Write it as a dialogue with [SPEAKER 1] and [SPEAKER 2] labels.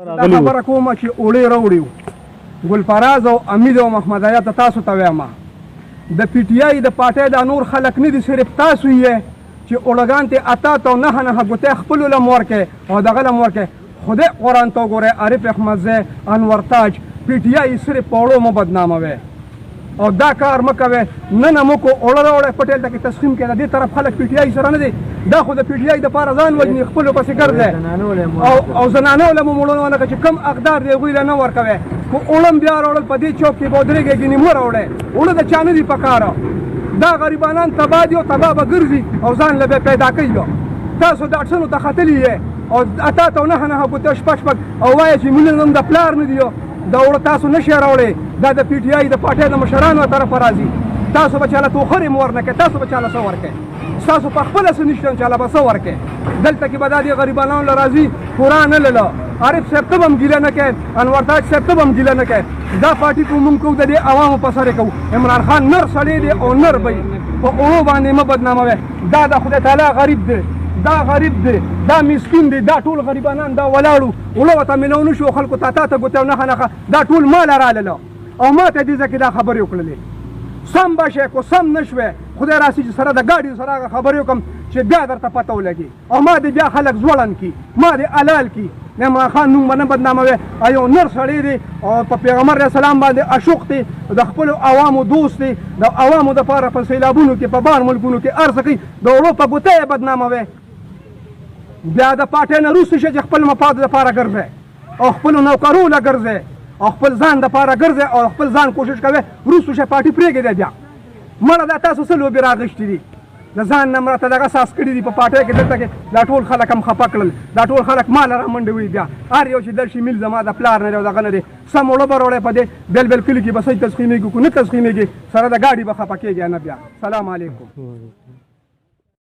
[SPEAKER 1] دا خبره کومه چې اوړې راوړي ګلفراز او امید او محمد حیات تاسو ته وایم د پی ټی آی د پارټۍ د نور خلک نه دي صرف تاسو یې چې اولګان ته اتا ته نه ګوتې خپل لم ورکې او دغه لم ورکې خدای قرآن ته ګوره عارف احمد زی انور تاج پی ټی آی صرف پوړو مو بدناموي او دا کار مکوي نه نه مو کو اوړه پټیل ته تسخیم کړه دې طرف خلک پی ټی آی سره نه دي دا خو د پی ټی آی د پاره ځان وجني خپل پسې ګرځي او زنانه له مولونه نه چې کم اقدار دی غوی نه ورکوي کو اولم بیا وروړل په دې چوک کې بودريږي ګني مور وروړي اول د چانه دی پکاره دا غریبانان تبا دي او تبا به ګرځي او ځان له پیدا کوي تاسو د اټسنو ته خاتلی او اتا ته نه ګوتې شپږ او وایي چې مونږ نن د پلار نه دیو دا وړ تاسو نشي راوړي دا د پی ټی آی د پارټۍ د مشرانو طرف راځي تاسو بچاله توخري مور نه کې تاسو بچاله سو ورکه تاسو په خپل سنشتم چاله به سو ورکه دلته کې بدادي غریبانو لراځي قران له عارف صاحب ته هم ګیله نه کوي انور تاج صاحب ته هم ګیله نه کوي دا پارټي کوم کو د عوامو په سره کو عمران خان نر سړی دی او نر بي په اورو باندې م بدناموي دا د خدای تعالی غریب دی دا غریب دی دا مسکین دی دا ټول غریبانان دا ولاړو ولو ته مليون شو خلکو ته ګوتو نه دا ټول مال رااله او ما ته دې ځکه دا خبرې وکړلې سم بشه کو سم نشوي خدای راسي چې سره د گاډي سره خبرې وکم چې بیا درته پته ولګي او ما دې بیا خلک ځوړن کی ما دې علال کی عمران خان نوم باندې بدناموي ایو نر سړی دی او په پیغمبر رسول الله باندې عاشق دی د خپل عوامو دوست دی د عوامو د پاره په سیلابونو کې په بار ملکونو کې ارزقي د اروپا ګوتې بدناموي بیا د پاټې نه روس شي خپل مفاد لپاره ګرځي او خپل نوکرو لا ګرځي او خپل ځان د لپاره ګرځي او خپل ځان کوشش کوي روس شي پارټي پرېږي بیا مړه د تاسو سره لوبي راغشتي دي د ځان نمرته دغه ساس کړی دی په پاټۍ کې دلته کې دا ټول خلک هم خپه کړل دا ټول خلک مال را منډوي بیا هر یو چې درشي میل زما د پلار نه دغه نه دی سم وړه بروړې په دې بل کلی کې بسې تسخیمېږي کو نه تسخیمېږي سره د گاډي به خپه کېږي نه بیا سلام علیکم